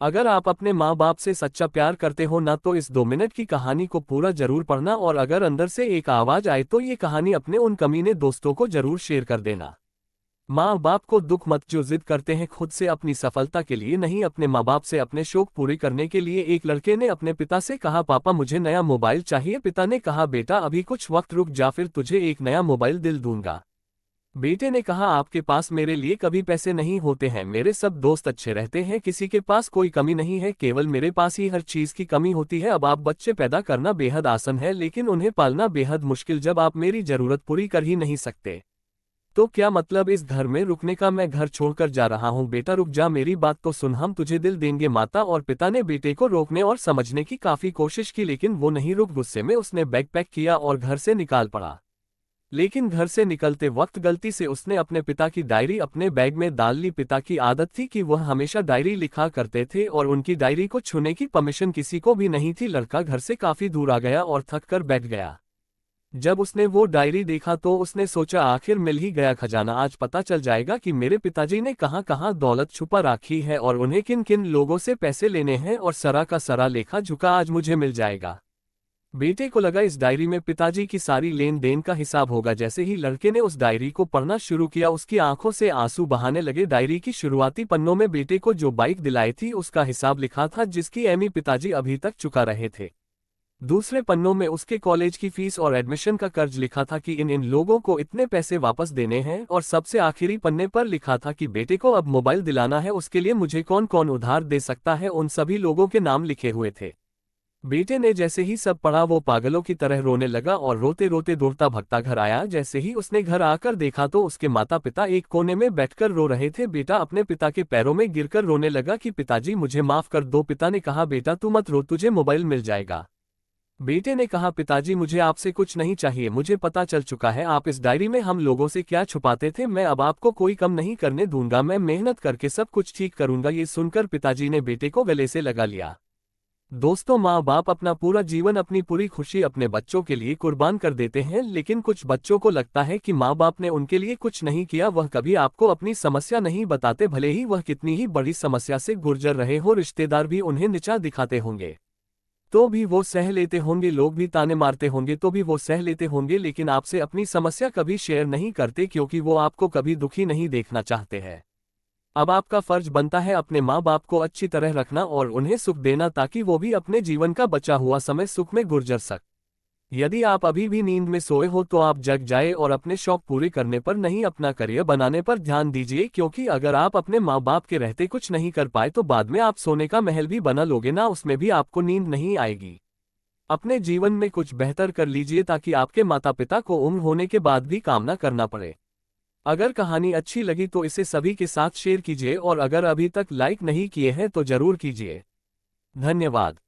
अगर आप अपने माँ बाप से सच्चा प्यार करते हो ना तो इस 2 मिनट की कहानी को पूरा जरूर पढ़ना, और अगर अंदर से एक आवाज आए तो ये कहानी अपने उन कमीने दोस्तों को जरूर शेयर कर देना। माँ बाप को दुख मत जो जिद करते हैं खुद से अपनी सफलता के लिए नहीं, अपने माँ बाप से अपने शौक पूरे करने के लिए। एक लड़के ने अपने पिता से कहा, पापा मुझे नया मोबाइल चाहिए। पिता ने कहा, बेटा अभी कुछ वक्त रुक जा, फिर तुझे एक नया मोबाइल दिल दूंगा। बेटे ने कहा, आपके पास मेरे लिए कभी पैसे नहीं होते हैं, मेरे सब दोस्त अच्छे रहते हैं, किसी के पास कोई कमी नहीं है, केवल मेरे पास ही हर चीज की कमी होती है। अब आप बच्चे पैदा करना बेहद आसान है लेकिन उन्हें पालना बेहद मुश्किल जब आप मेरी जरूरत पूरी कर ही नहीं सकते। तो क्या मतलब इस घर में रुकने का, मैं घर छोड़कर जा रहा हूँ। बेटा रुक जा, मेरी बात तो सुन, हम तुझे दिल देंगे। माता और पिता ने बेटे को रोकने और समझने की काफी कोशिश की लेकिन वो नहीं रुक। गुस्से में उसने बैग पैक किया और घर से निकाल पड़ा। लेकिन घर से निकलते वक्त गलती से उसने अपने पिता की डायरी अपने बैग में डाल ली। पिता की आदत थी कि वह हमेशा डायरी लिखा करते थे और उनकी डायरी को छूने की परमिशन किसी को भी नहीं थी। लड़का घर से काफी दूर आ गया और थक कर बैठ गया। जब उसने वो डायरी देखा तो उसने सोचा, आखिर मिल ही गया खजाना। आज पता चल जाएगा कि मेरे पिताजी ने कहाँ कहाँ दौलत छुपा रखी है और उन्हें किन किन लोगों से पैसे लेने हैं, और सरा का सरा लेखा झुका आज मुझे मिल जाएगा। बेटे को लगा इस डायरी में पिताजी की सारी लेन देन का हिसाब होगा। जैसे ही लड़के ने उस डायरी को पढ़ना शुरू किया उसकी आंखों से आंसू बहाने लगे। डायरी की शुरुआती पन्नों में बेटे को जो बाइक दिलाई थी उसका हिसाब लिखा था जिसकी ईएमआई पिताजी अभी तक चुका रहे थे। दूसरे पन्नों में उसके कॉलेज की फीस और एडमिशन का कर्ज लिखा था कि इन इन लोगों को इतने पैसे वापस देने हैं, और सबसे आखिरी पन्ने पर लिखा था कि बेटे को अब मोबाइल दिलाना है, उसके लिए मुझे कौन कौन उधार दे सकता है। उन सभी लोगों के नाम लिखे हुए थे। बेटे ने जैसे ही सब पढ़ा वो पागलों की तरह रोने लगा और रोते रोते दौड़ता भगता घर आया। जैसे ही उसने घर आकर देखा तो उसके माता पिता एक कोने में बैठकर रो रहे थे। बेटा अपने पिता के पैरों में गिरकर रोने लगा कि पिताजी मुझे माफ कर दो। पिता ने कहा, बेटा तू मत रो, तुझे मोबाइल मिल जाएगा। बेटे ने कहा, पिताजी मुझे आपसे कुछ नहीं चाहिए, मुझे पता चल चुका है आप इस डायरी में हम लोगों से क्या छुपाते थे। मैं अब आपको कोई कम नहीं करने दूंगा, मैं मेहनत करके सब कुछ ठीक करूंगा। ये सुनकर पिताजी ने बेटे को गले से लगा लिया। दोस्तों, माँ बाप अपना पूरा जीवन अपनी पूरी खुशी अपने बच्चों के लिए कुर्बान कर देते हैं, लेकिन कुछ बच्चों को लगता है कि माँ बाप ने उनके लिए कुछ नहीं किया। वह कभी आपको अपनी समस्या नहीं बताते, भले ही वह कितनी ही बड़ी समस्या से गुजर रहे हो। रिश्तेदार भी उन्हें नीचा दिखाते होंगे तो भी वो सह लेते होंगे, लोग भी ताने मारते होंगे तो भी वो सह लेते होंगे, लेकिन आपसे अपनी समस्या कभी शेयर नहीं करते क्योंकि वो आपको कभी दुखी नहीं देखना चाहते हैं। अब आपका फर्ज बनता है अपने माँ बाप को अच्छी तरह रखना और उन्हें सुख देना ताकि वो भी अपने जीवन का बचा हुआ समय सुख में गुजर सक। यदि आप अभी भी नींद में सोए हो तो आप जग जाए और अपने शौक पूरे करने पर नहीं, अपना करियर बनाने पर ध्यान दीजिए, क्योंकि अगर आप अपने माँ बाप के रहते कुछ नहीं कर पाए तो बाद में आप सोने का महल भी बना लोगे ना, उसमें भी आपको नींद नहीं आएगी। अपने जीवन में कुछ बेहतर कर लीजिए ताकि आपके माता पिता को उम्र होने के बाद भी काम ना करना पड़े। अगर कहानी अच्छी लगी तो इसे सभी के साथ शेयर कीजिए और अगर अभी तक लाइक नहीं किए हैं तो जरूर कीजिए। धन्यवाद।